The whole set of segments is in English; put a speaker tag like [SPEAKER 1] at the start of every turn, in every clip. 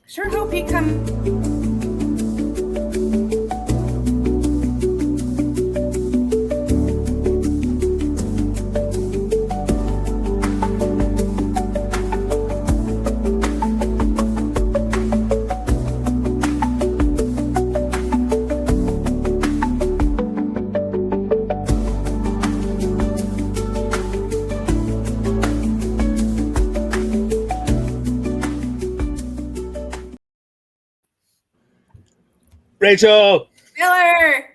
[SPEAKER 1] Sure hope he comes.
[SPEAKER 2] Rachel,
[SPEAKER 1] Miller,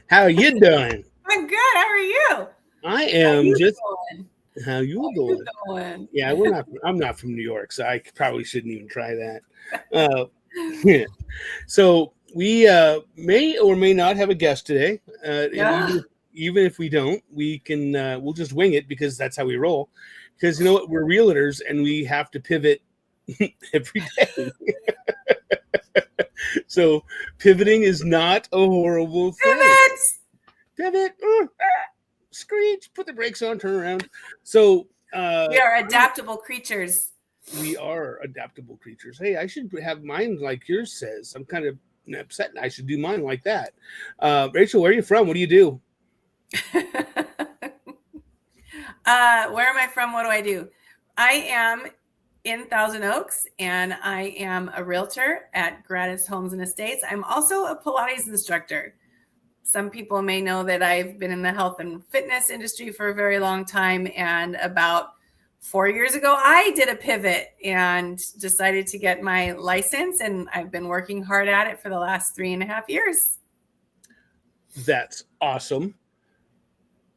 [SPEAKER 2] how you doing?
[SPEAKER 1] I'm good. How are you?
[SPEAKER 2] I
[SPEAKER 1] How
[SPEAKER 2] am
[SPEAKER 1] you
[SPEAKER 2] just
[SPEAKER 1] doing?
[SPEAKER 2] how you
[SPEAKER 1] How you
[SPEAKER 2] doing?
[SPEAKER 1] doing?
[SPEAKER 2] Yeah, we're not. I'm not from New York, so I probably shouldn't even try that. Uh, yeah. So we may or may not have a guest today, and
[SPEAKER 1] Yeah.
[SPEAKER 2] even if we don't, we can we'll just wing it because that's how we roll. Because you know what, we're realtors and we have to pivot every day. So pivoting is not a horrible thing.
[SPEAKER 1] Pivots.
[SPEAKER 2] Pivot. Screech, put the brakes on, turn around. So
[SPEAKER 1] We are adaptable creatures.
[SPEAKER 2] we are adaptable creatures. Hey, I should have mine like yours says. I'm kind of upset. I should do mine like that. Rachel, where are you from? What do you do?
[SPEAKER 1] Where am I from? What do I do? I am in Thousand Oaks, and I am a realtor at Gratis Homes and Estates. I'm also a Pilates instructor. Some people may know that I've been in the health and fitness industry for a very long time. And about 4 years ago, I did a pivot and decided to get my license. And I've been working hard at it for the last 3.5 years.
[SPEAKER 2] That's awesome.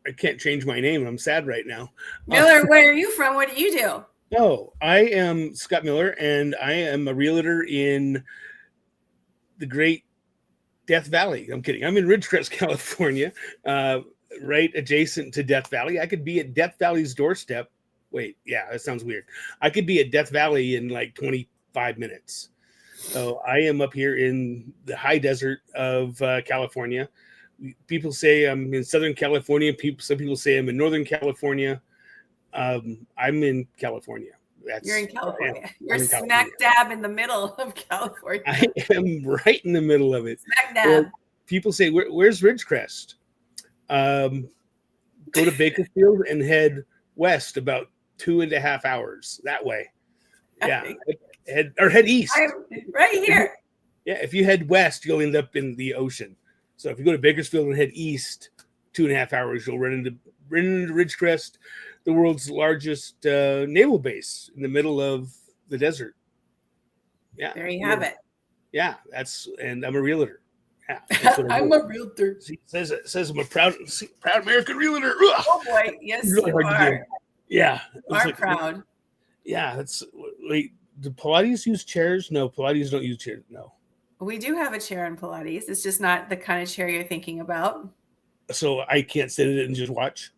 [SPEAKER 2] I can't change my name. I'm sad right now.
[SPEAKER 1] Miller, where are you from? What do you do?
[SPEAKER 2] Oh, I am Scott Miller, and I am a realtor in the great Death Valley. I'm kidding. I'm in Ridgecrest, California, right adjacent to Death Valley. I could be at Death Valley's doorstep. Wait, yeah, that sounds weird. I could be at Death Valley in like 25 minutes. So I am up here in the high desert of California. People say I'm in Southern California. Some people say I'm in Northern California. I'm in California.
[SPEAKER 1] You're in California. You're
[SPEAKER 2] I'm in
[SPEAKER 1] smack
[SPEAKER 2] California.
[SPEAKER 1] dab in the middle of California.
[SPEAKER 2] I am right in the middle of it.
[SPEAKER 1] Smack dab.
[SPEAKER 2] Well, people say, where's Ridgecrest? Go to Bakersfield and head west about 2.5 hours that way. Yeah, head east.
[SPEAKER 1] I'm right here.
[SPEAKER 2] Yeah, if you head west, you'll end up in the ocean. So if you go to Bakersfield and head east 2.5 hours, you'll run into Ridgecrest, the world's largest naval base in the middle of the desert. Yeah,
[SPEAKER 1] there you have it.
[SPEAKER 2] Yeah, and I'm a realtor. Yeah,
[SPEAKER 1] I'm a realtor.
[SPEAKER 2] See, it says I'm a proud American realtor. Ugh.
[SPEAKER 1] Oh boy, yes, really you are.
[SPEAKER 2] Yeah,
[SPEAKER 1] you are proud.
[SPEAKER 2] Yeah, that's wait. Do Pilates use chairs? No, Pilates don't use chairs. No.
[SPEAKER 1] We do have a chair in Pilates. It's just not the kind of chair you're thinking about.
[SPEAKER 2] So I can't sit in it and just watch?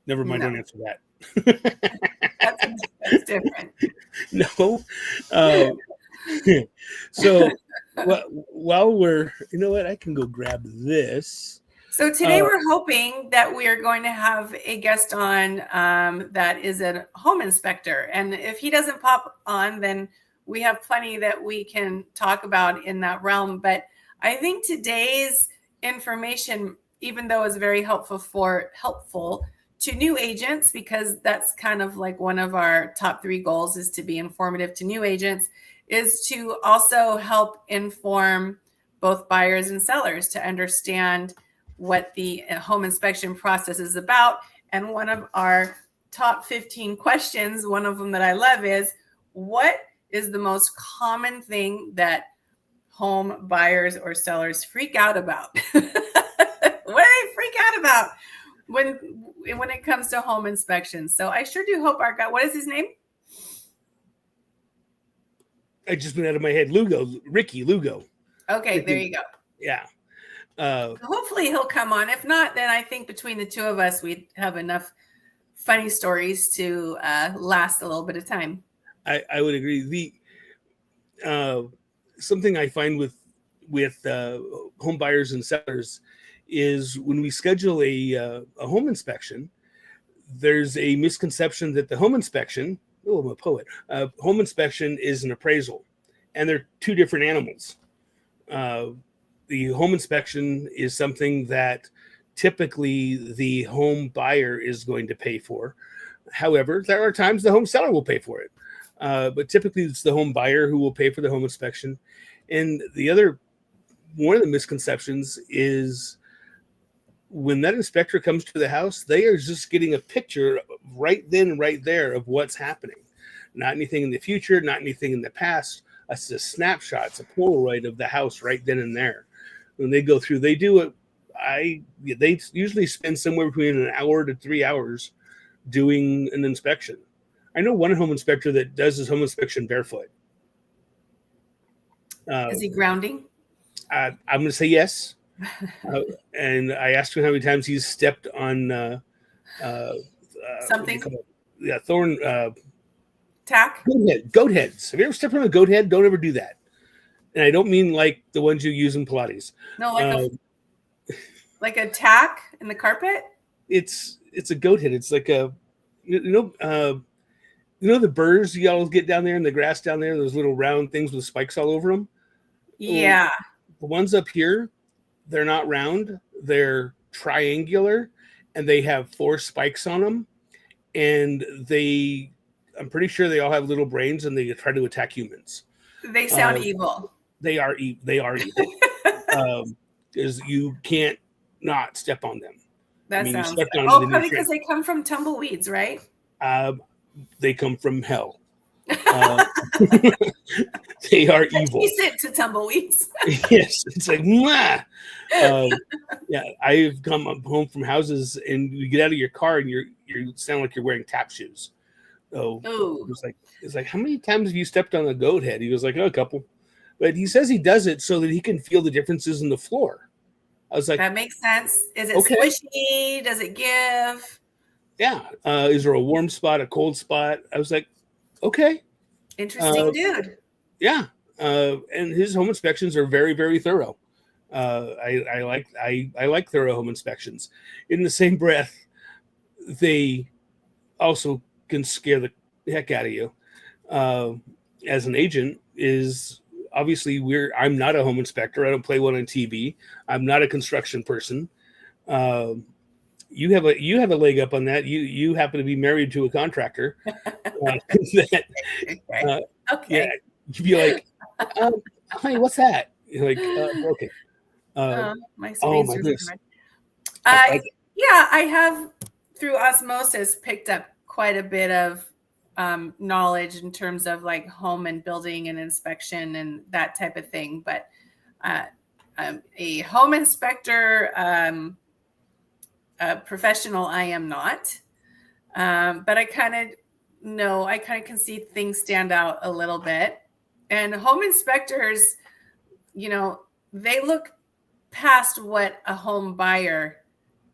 [SPEAKER 2] Never mind, don't answer that.
[SPEAKER 1] That's different.
[SPEAKER 2] No. So while we're, you know what, I can go grab this.
[SPEAKER 1] So today we're hoping that we are going to have a guest on that is a home inspector. And if he doesn't pop on, then we have plenty that we can talk about in that realm. But I think today's information, even though is very helpful to new agents, because that's kind of like one of our top 3 goals is to be informative to new agents, is to also help inform both buyers and sellers to understand what the home inspection process is about. And one of our top 15 questions, one of them that I love is, what is the most common thing that home buyers or sellers freak out about? What do they freak out about when it comes to home inspections? So I sure do hope our guy, what is his name?
[SPEAKER 2] I just went out of my head. Ricky Lugo.
[SPEAKER 1] Okay,
[SPEAKER 2] Ricky.
[SPEAKER 1] There you go.
[SPEAKER 2] Yeah.
[SPEAKER 1] Hopefully he'll come on. If not, then I think between the two of us, we'd have enough funny stories to last a little bit of time.
[SPEAKER 2] I would agree. Something I find with home buyers and sellers is when we schedule a home inspection, there's a misconception that the home inspection, oh, I'm a poet, home inspection is an appraisal. and they're two different animals. The home inspection is something that typically the home buyer is going to pay for. However, there are times the home seller will pay for it. But typically it's the home buyer who will pay for the home inspection. And one of the misconceptions is when that inspector comes to the house, they are just getting a picture right then, right there of what's happening. Not anything in the future, not anything in the past. It's a snapshot, it's a Polaroid of the house right then and there. When they go through, they usually spend somewhere between an hour to 3 hours doing an inspection. I know one home inspector that does his home inspection barefoot.
[SPEAKER 1] Is he grounding?
[SPEAKER 2] I'm going to say yes. And I asked him how many times he's stepped on
[SPEAKER 1] something.
[SPEAKER 2] Yeah, thorn.
[SPEAKER 1] Tack?
[SPEAKER 2] Goat heads. Have you ever stepped on a goat head? Don't ever do that. And I don't mean like the ones you use in Pilates.
[SPEAKER 1] No, like a tack in the carpet?
[SPEAKER 2] It's a goat head. It's like a the burrs you all get down there in the grass down there, those little round things with spikes all over them?
[SPEAKER 1] Yeah.
[SPEAKER 2] The ones up here, they're not round. They're triangular, and they have 4 spikes on them. And I'm pretty sure they all have little brains, and they try to attack humans.
[SPEAKER 1] They sound evil.
[SPEAKER 2] They are evil. Because you can't not step on them.
[SPEAKER 1] Sounds probably because they come from tumbleweeds, right?
[SPEAKER 2] They come from hell. They are evil.
[SPEAKER 1] Decent to tumbleweeds.
[SPEAKER 2] Yes, it's like yeah. I've come home from houses, and you get out of your car, and you sound like you're wearing tap shoes. So it's like, how many times have you stepped on a goat head? He was like, a couple. But he says he does it so that he can feel the differences in the floor. I was like,
[SPEAKER 1] that makes sense. Is it squishy? Does it give?
[SPEAKER 2] Yeah. Is there a warm spot, a cold spot? I was like, okay.
[SPEAKER 1] Interesting dude.
[SPEAKER 2] Yeah. And his home inspections are very, very thorough. I like thorough home inspections. In the same breath, they also can scare the heck out of you. As an agent, is obviously I'm not a home inspector. I don't play one on TV. I'm not a construction person. You have a leg up on that. You happen to be married to a contractor. Okay. Yeah, you'd be like, honey, what's that? You're like, okay.
[SPEAKER 1] My
[SPEAKER 2] goodness.
[SPEAKER 1] Yeah, I have through osmosis picked up quite a bit of knowledge in terms of like home and building and inspection and that type of thing. But a home inspector, a professional, I am not. But I kind of can see things stand out a little bit. And home inspectors, they look past what a home buyer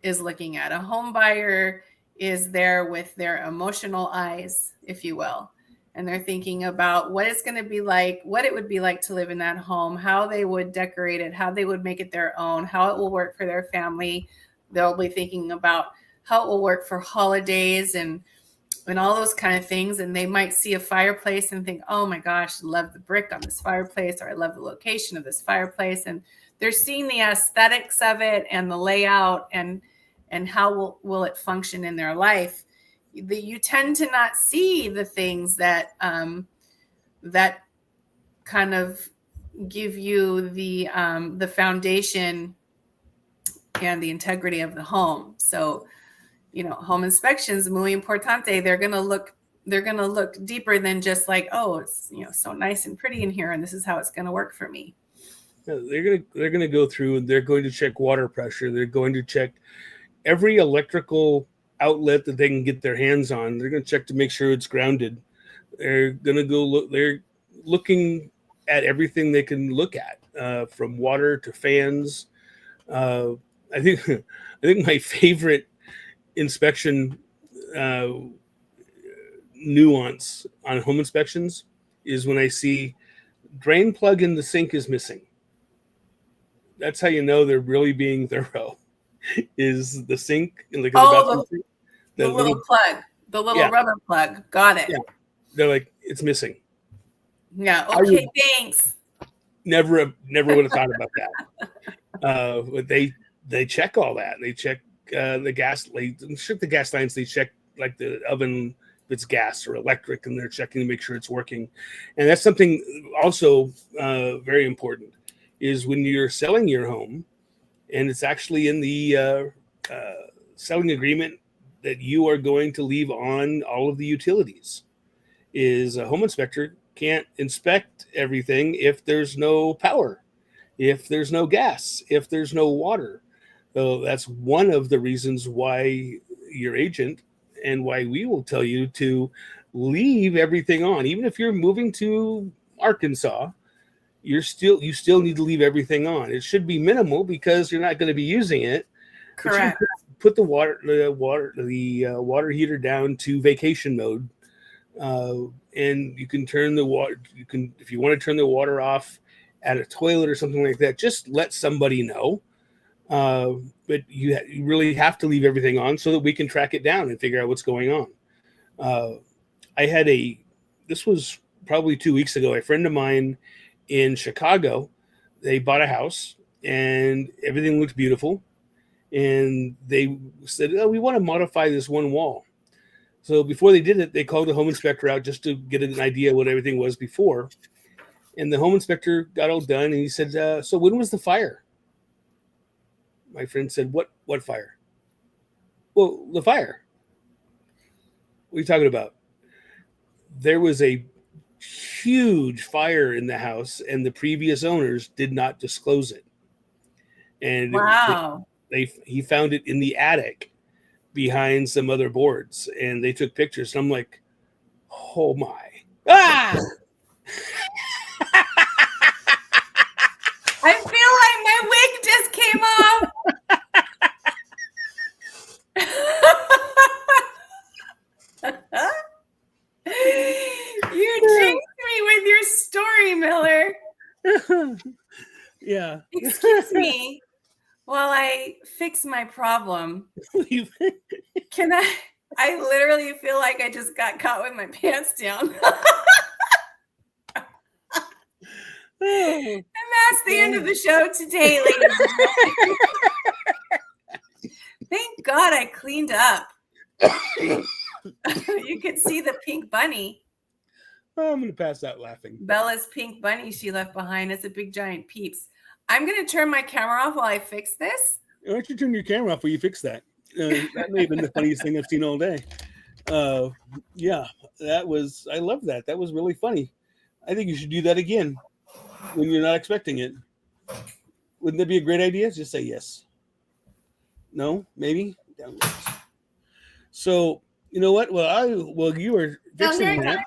[SPEAKER 1] is looking at. A home buyer is there with their emotional eyes, if you will. And they're thinking about what it's going to be like, what it would be like to live in that home, how they would decorate it, how they would make it their own, how it will work for their family. They'll be thinking about how it will work for holidays and all those kind of things. And they might see a fireplace and think, oh my gosh, I love the brick on this fireplace, or I love the location of this fireplace. And they're seeing the aesthetics of it and the layout and how will it function in their life. You tend to not see the things that that kind of give you the foundation and the integrity of the home. So, home inspections, muy importante. They're going to look deeper than just like, oh, it's, so nice and pretty in here, and this is how it's going to work for me.
[SPEAKER 2] They're going to go through, and they're going to check water pressure. They're going to check every electrical outlet that they can get their hands on. They're going to check to make sure it's grounded. They're going to go look. They're looking at everything they can look at, from water to fans. I think my favorite inspection nuance on home inspections is when I see drain plug in the sink is missing. That's how you know they're really being thorough. Is the sink in the bathroom sink,
[SPEAKER 1] the little plug, the little rubber plug. Got it.
[SPEAKER 2] Yeah, they're like, it's missing.
[SPEAKER 1] Yeah.
[SPEAKER 2] I
[SPEAKER 1] Okay.
[SPEAKER 2] would
[SPEAKER 1] Thanks.
[SPEAKER 2] never would have thought about that. But they check all that. They check the gas. They check the gas lines. They check like the oven, if it's gas or electric, and they're checking to make sure it's working. And that's something also very important is when you're selling your home, and it's actually in the selling agreement that you are going to leave on all of the utilities. Is a home inspector can't inspect everything if there's no power, if there's no gas, if there's no water. So that's one of the reasons why your agent and why we will tell you to leave everything on. Even if you're moving to Arkansas, you still need to leave everything on. It should be minimal because you're not going to be using it. But you
[SPEAKER 1] Correct.
[SPEAKER 2] put the water heater down to vacation mode, and you can turn the water. You can, if you want to turn the water off at a toilet or something like that, just let somebody know. But you really have to leave everything on so that we can track it down and figure out what's going on. Uh, I had this was probably 2 weeks ago. A friend of mine in Chicago, they bought a house and everything looked beautiful. And they said, "Oh, we want to modify this one wall." So before they did it, they called the home inspector out just to get an idea what everything was before. And the home inspector got all done, and he said, "So when was the fire?" My friend said, "What fire?" "Well, the fire. What are you talking about?" There was a huge fire in the house, and the previous owners did not disclose it. And
[SPEAKER 1] Wow.
[SPEAKER 2] he found it in the attic behind some other boards, and they took pictures. And I'm like, "Oh my!" Ah!
[SPEAKER 1] I feel like my wig just came off. You jinxed me with your story, Miller.
[SPEAKER 2] Yeah.
[SPEAKER 1] Excuse me while I fix my problem. Can I literally feel like I just got caught with my pants down. And that's the end of the show today, ladies and gentlemen. Thank God I cleaned up. You could see the pink bunny.
[SPEAKER 2] I'm going to pass out laughing.
[SPEAKER 1] Bella's pink bunny she left behind. It's a big giant peeps. I'm going to turn my camera off while I fix this.
[SPEAKER 2] Why don't you turn your camera off while you fix that? That may have been the funniest thing I've seen all day. Yeah, I love that. That was really funny. I think you should do that again when you're not expecting it. Wouldn't that be a great idea? Just say yes. No? Maybe? So, you know what? Well, you were fixing that.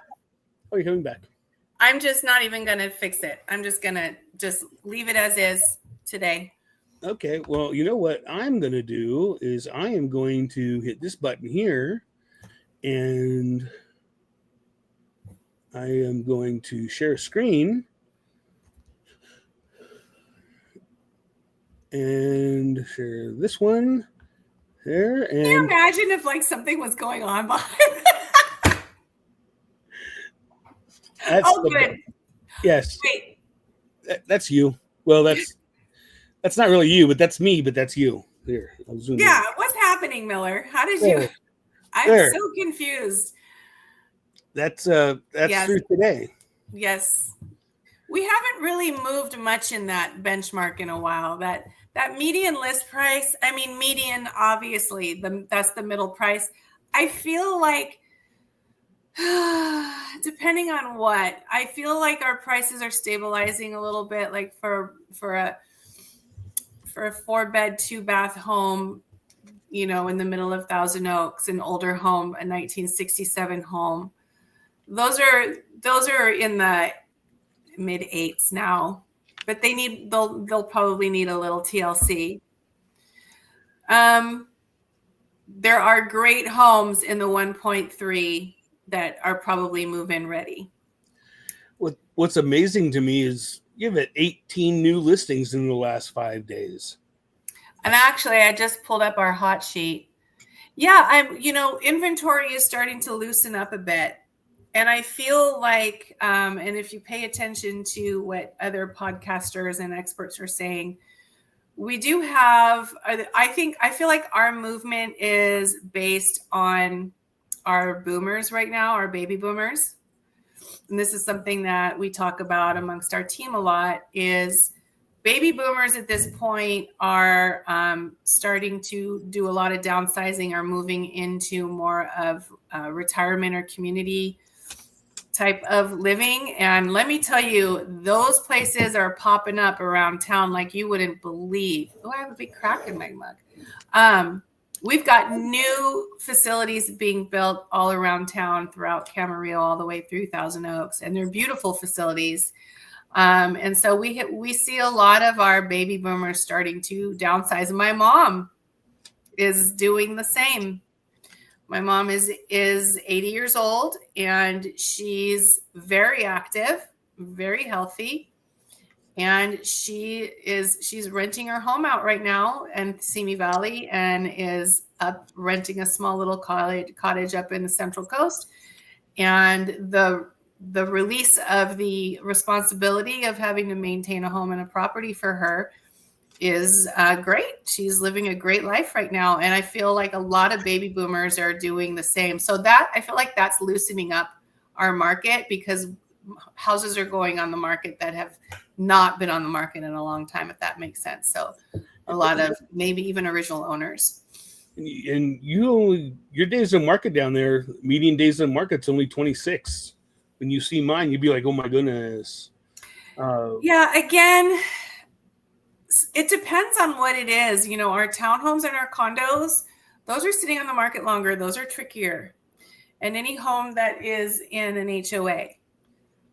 [SPEAKER 2] Oh, you're coming back.
[SPEAKER 1] I'm just not even going to fix it. I'm just going to just leave it as is today.
[SPEAKER 2] Okay. Well, you know what I'm going to do is I am going to hit this button here, and I am going to share a screen and share this one there. And
[SPEAKER 1] can you imagine if like something was going on behind good.
[SPEAKER 2] Yes.
[SPEAKER 1] Wait.
[SPEAKER 2] That's you. Well, that's not really you, but that's me, but that's you. Here.
[SPEAKER 1] Yeah. What's happening, Miller? How did you? I'm so confused.
[SPEAKER 2] That's through today.
[SPEAKER 1] Yes. We haven't really moved much in that benchmark in a while. That median list price, I mean, median, obviously, that's the middle price. I feel like, depending on what, I feel like our prices are stabilizing a little bit, like for a 4-bed, 2-bath home, you know, in the middle of Thousand Oaks, an older home, a 1967 home. Those are in the mid 8s now, but they'll probably need a little TLC. There are great homes in the 1.3 that are probably move-in ready.
[SPEAKER 2] What's amazing to me is you have 18 new listings in the last 5 days.
[SPEAKER 1] And actually, I just pulled up our hot sheet. Yeah, inventory is starting to loosen up a bit. And I feel like, and if you pay attention to what other podcasters and experts are saying, we do have, I feel like our movement is based on our boomers right now, our baby boomers. And this is something that we talk about amongst our team a lot, is baby boomers at this point are starting to do a lot of downsizing, or moving into more of retirement or community type of living. And let me tell you, those places are popping up around town like you wouldn't believe. Oh, I have a big crack in my mug. We've got new facilities being built all around town, throughout Camarillo, all the way through Thousand Oaks, and they're beautiful facilities. And so we see a lot of our baby boomers starting to downsize. My mom is doing the same. My mom is 80 years old, and she's very active, very healthy, and she's renting her home out right now in Simi Valley, and is up renting a small little cottage up in the Central Coast. And the release of the responsibility of having to maintain a home and a property for her is great. She's living a great life right now. And I feel like a lot of baby boomers are doing the same. So that, I feel like that's loosening up our market, because houses are going on the market that have not been on the market in a long time, if that makes sense. So a lot of maybe even original owners.
[SPEAKER 2] And your days on market down there, median days on market's only 26. When you see mine, you'd be like, oh my goodness.
[SPEAKER 1] Yeah, again, it depends on what it is. You know, our townhomes and our condos, those are sitting on the market longer. Those are trickier. And any home that is in an HOA,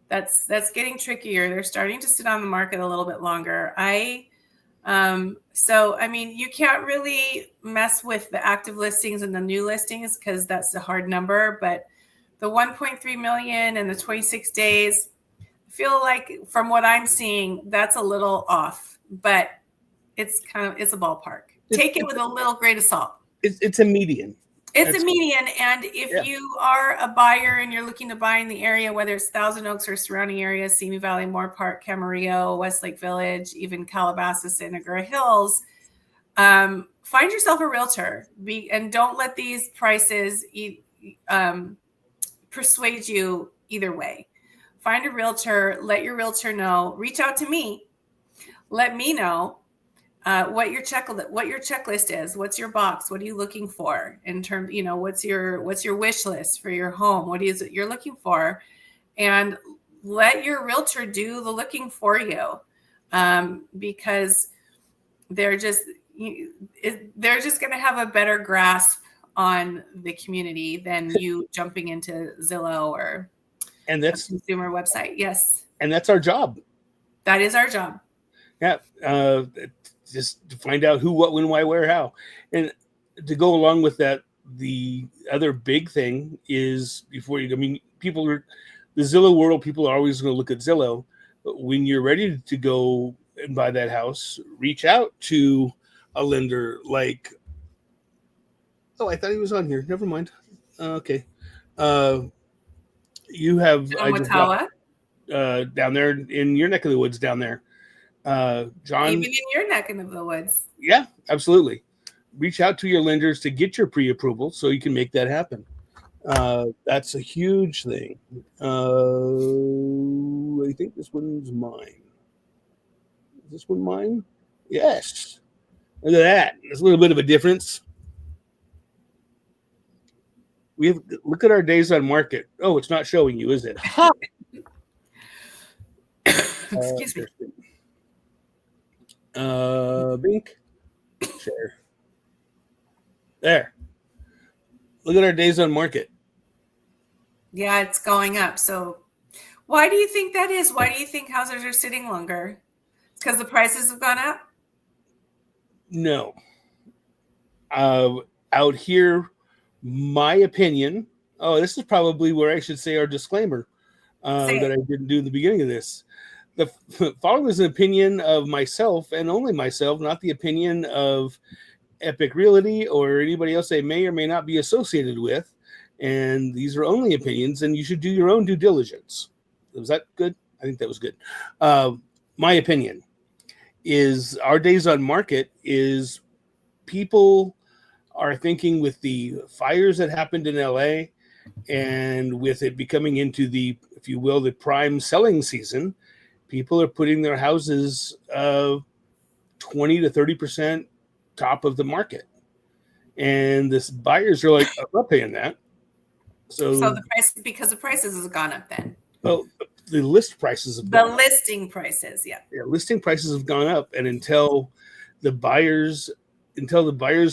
[SPEAKER 1] that's getting trickier. They're starting to sit on the market a little bit longer. So, I mean, you can't really mess with the active listings and the new listings, because that's a hard number. But the 1.3 million and the 26 days, I feel like from what I'm seeing, that's a little off, but it's a ballpark. Take it with a little grain of salt.
[SPEAKER 2] It's a median.
[SPEAKER 1] It's a median. And if you are a buyer and you're looking to buy in the area, whether it's Thousand Oaks or surrounding areas, Simi Valley, Moore Park, Camarillo, Westlake Village, even Calabasas, Santa Clara Hills, find yourself a realtor. And don't let these prices persuade you either way. Find a realtor, let your realtor know, reach out to me, let me know what your checklist is. What's your box? What are you looking for in terms, what's your wish list for your home? What is it you're looking for? And let your realtor do the looking for you, because they're just going to have a better grasp on the community than you jumping into Zillow or
[SPEAKER 2] that's
[SPEAKER 1] a consumer website. Yes.
[SPEAKER 2] And that's our job.
[SPEAKER 1] That is our job.
[SPEAKER 2] Yeah. Just to find out who, what, when, why, where, how. And to go along with that, the other big thing is the Zillow world, people are always going to look at Zillow. But when you're ready to go and buy that house, reach out to a lender like, oh, I thought he was on here. Never mind. Okay. You have down there in your neck of the woods down there. John,
[SPEAKER 1] even in your neck of the woods.
[SPEAKER 2] Yeah, absolutely. Reach out to your lenders to get your pre-approval so you can make that happen. That's a huge thing. I think this one's mine. Is this one mine? Yes. Look at that. There's a little bit of a difference. Look at our days on market. Oh, it's not showing you, is it?
[SPEAKER 1] Excuse me.
[SPEAKER 2] Bink. Share. There. Look at our days on market.
[SPEAKER 1] Yeah, it's going up. So why do you think that is? Why do you think houses are sitting longer? It's because the prices have gone up?
[SPEAKER 2] No. Out here, my opinion. Oh, this is probably where I should say our disclaimer that I didn't do in the beginning of this. The following is an opinion of myself and only myself, not the opinion of Epic Realty or anybody else they may or may not be associated with. and these are only opinions, and you should do your own due diligence. Was that good? I think that was good. My opinion is our days on market is people are thinking with the fires that happened in LA and with it becoming into the, if you will, the prime selling season, people are putting their houses 20 to 30% top of the market. And this buyers are like, I'm not paying that. So
[SPEAKER 1] the price, because the prices has gone up then.
[SPEAKER 2] Well, the list prices have
[SPEAKER 1] gone up. Listing prices, yeah.
[SPEAKER 2] Listing prices have gone up, and until the buyers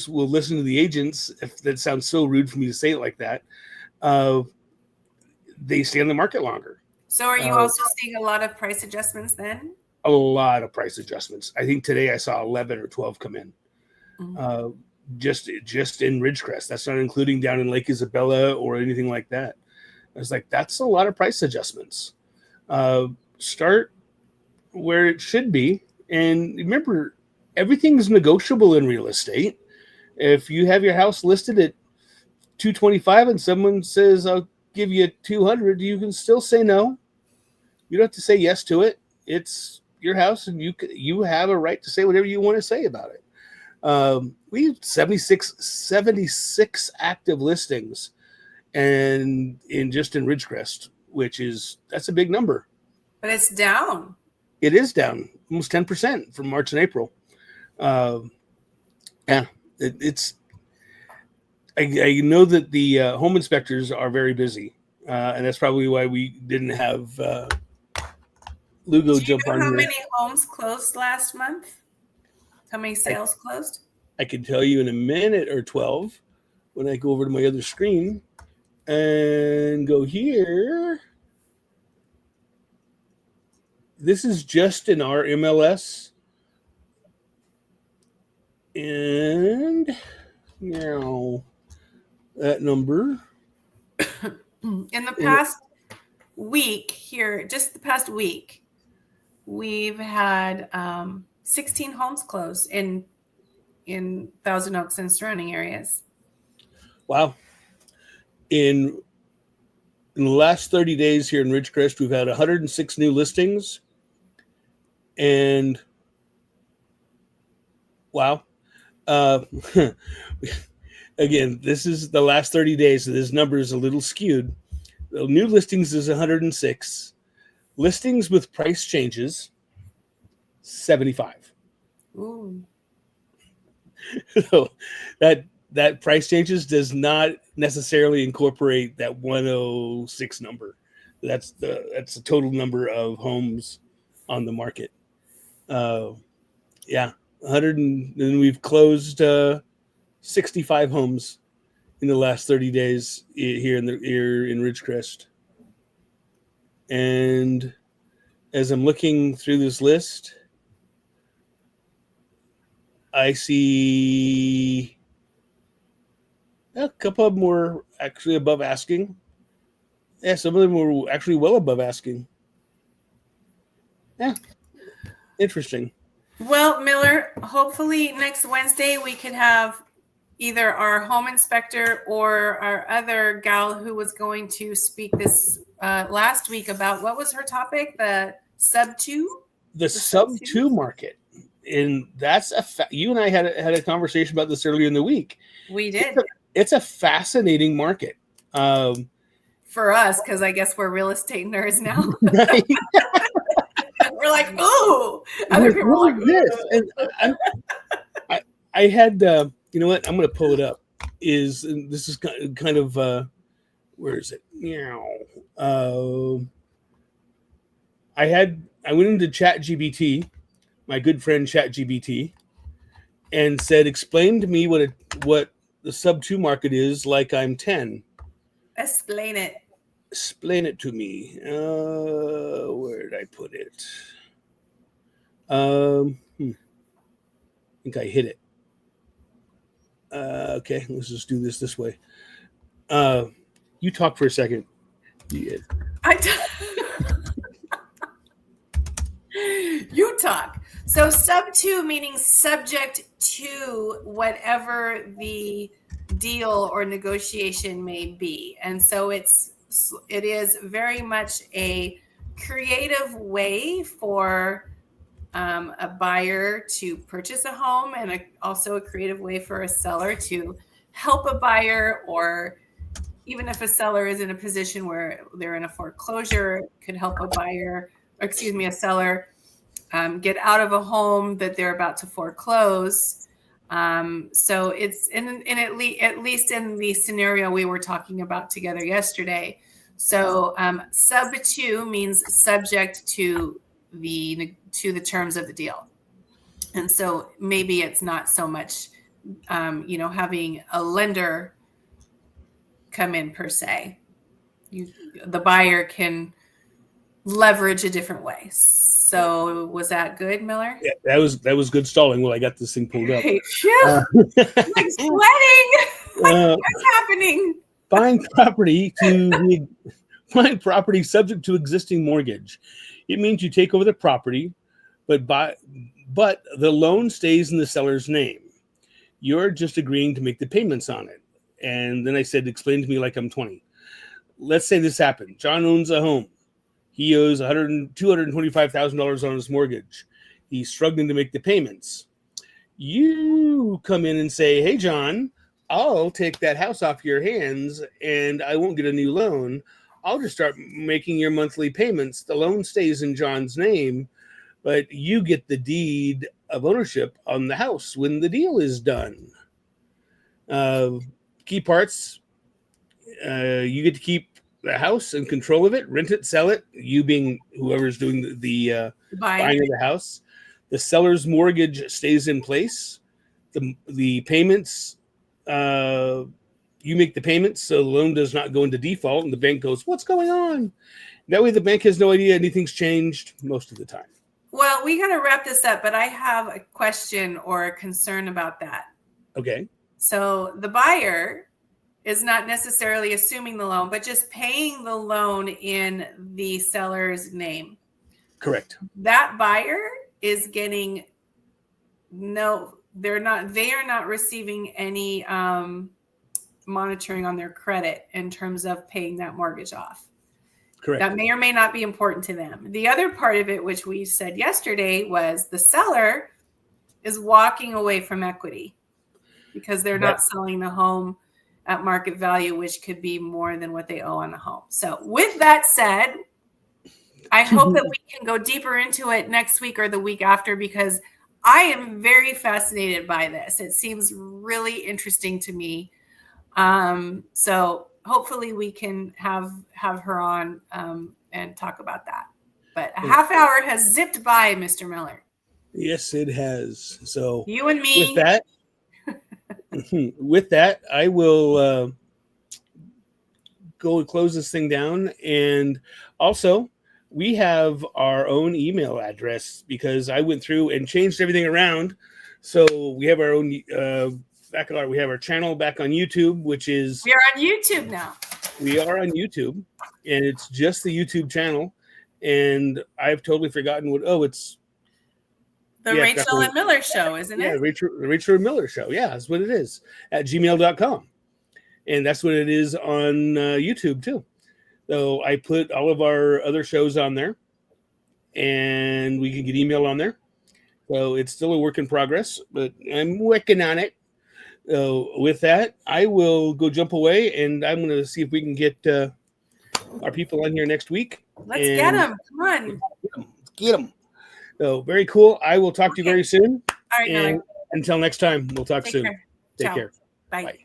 [SPEAKER 2] will listen to the agents, if that sounds so rude for me to say it like that, they stay on the market longer.
[SPEAKER 1] So are you also seeing a lot of price adjustments then?
[SPEAKER 2] A lot of price adjustments. I think today I saw 11 or 12 come in. Mm-hmm. Just in Ridgecrest. That's not including down in Lake Isabella or anything like that. I was like, that's a lot of price adjustments. Start where it should be. And remember, everything's negotiable in real estate. If you have your house listed at $225 and someone says, I'll give you $200, you can still say no. You don't have to say yes to it. It's your house, and you have a right to say whatever you want to say about it. We have 76 active listings, and in Ridgecrest, that's a big number.
[SPEAKER 1] But it's down.
[SPEAKER 2] It is down almost 10% from March and April. I know that the home inspectors are very busy, and that's probably why we didn't have Lugo jump on here.
[SPEAKER 1] How many homes closed last month? How many sales closed?
[SPEAKER 2] I can tell you in a minute or 12 when I go over to my other screen and go here. This is just in our MLS. And now that number.
[SPEAKER 1] In the past week here, just the past week, we've had 16 homes closed in Thousand Oaks and surrounding areas.
[SPEAKER 2] Wow. In the last 30 days here in Ridgecrest, we've had 106 new listings. And wow. Again, this is the last 30 days, so this number is a little skewed. The new listings is 106. Listings with price changes, 75.
[SPEAKER 1] Ooh.
[SPEAKER 2] So that price changes does not necessarily incorporate that 106 number. That's the total number of homes on the market. 100 and we've closed 65 homes in the last 30 days here in Ridgecrest. And as I'm looking through this list, I see a couple of them were actually above asking. Yeah, some of them were actually well above asking. Yeah, interesting.
[SPEAKER 1] Well, Miller, hopefully next Wednesday we can have either our home inspector or our other gal who was going to speak this last week about, what was her topic? The sub two?
[SPEAKER 2] The sub two market. And that's you and I had a conversation about this earlier in the week.
[SPEAKER 1] We did.
[SPEAKER 2] It's a fascinating market.
[SPEAKER 1] For us, because I guess we're real estate nerds now. Right? We're like, ooh. Other people are like,
[SPEAKER 2] this. And I had, you know what? I'm going to pull it up. This is kind of, where is it? I went into ChatGPT, my good friend ChatGPT, and said, explain to me what the sub 2 market is like I'm 10.
[SPEAKER 1] Explain it.
[SPEAKER 2] Explain it to me. Where did I put it? I think I hit it. Okay, let's just do this way. You talk for a second. Yeah.
[SPEAKER 1] You talk. So sub 2 meaning subject to whatever the deal or negotiation may be. And so it is very much a creative way for a buyer to purchase a home, and also a creative way for a seller to help a buyer, or even if a seller is in a position where they're in a foreclosure, it could help a buyer, or excuse me, a seller get out of a home that they're about to foreclose. So it's at least in the scenario we were talking about together yesterday. So sub 2 means subject to the terms of the deal. And so maybe it's not so much, having a lender come in per se. The buyer can leverage a different way. So was that good, Miller?
[SPEAKER 2] Yeah, that was good stalling while I got this thing pulled up.
[SPEAKER 1] Like sweating. What's happening?
[SPEAKER 2] Buying property subject to existing mortgage. It means you take over the property, but the loan stays in the seller's name. You're just agreeing to make the payments on it. And then I said, explain to me like I'm 20. Let's say this happened. John owns a home. He owes $225,000 on his mortgage. He's struggling to make the payments. You come in and say, hey, John, I'll take that house off your hands and I won't get a new loan. I'll just start making your monthly payments. The loan stays in John's name, but you get the deed of ownership on the house when the deal is done. Key parts, you get to keep the house and control of it, rent it, sell it, you being whoever's doing the buying of the house. The seller's mortgage stays in place. The payments, you make the payments, so the loan does not go into default, and the bank goes, what's going on? That way the bank has no idea anything's changed most of the time.
[SPEAKER 1] Well, we got to wrap this up, but I have a question or a concern about that.
[SPEAKER 2] Okay.
[SPEAKER 1] So the buyer is not necessarily assuming the loan, but just paying the loan in the seller's name.
[SPEAKER 2] Correct.
[SPEAKER 1] That buyer is getting they are not receiving any monitoring on their credit in terms of paying that mortgage off.
[SPEAKER 2] Correct.
[SPEAKER 1] That may or may not be important to them. The other part of it, which we said yesterday, was the seller is walking away from equity because they're not selling the home at market value, which could be more than what they owe on the home. So with that said, I hope that we can go deeper into it next week or the week after, because I am very fascinated by this. It seems really interesting to me. So hopefully we can have her on and talk about that. But a half hour has zipped by, Mr. Miller.
[SPEAKER 2] Yes, it has. So
[SPEAKER 1] you and me.
[SPEAKER 2] With that, I will go and close this thing down. And also, we have our own email address because I went through and changed everything around. So we have our own we have our channel back on YouTube, which is
[SPEAKER 1] we are on YouTube now.
[SPEAKER 2] We are on YouTube, and it's just the YouTube channel. And I've totally forgotten it's
[SPEAKER 1] the Rachel and Miller Show, isn't it?
[SPEAKER 2] Yeah, Rachel and Miller Show. Yeah, that's what it is at gmail.com. And that's what it is on YouTube too. So I put all of our other shows on there, and we can get email on there. So it's still a work in progress, but I'm working on it. So with that, I will go jump away, and I'm going to see if we can get our people on here next week.
[SPEAKER 1] Let's get them. Come on.
[SPEAKER 2] Get them. So very cool. I will talk to you very soon.
[SPEAKER 1] All right.
[SPEAKER 2] And until next time, we'll talk soon. Take care.
[SPEAKER 1] Bye.
[SPEAKER 2] Bye.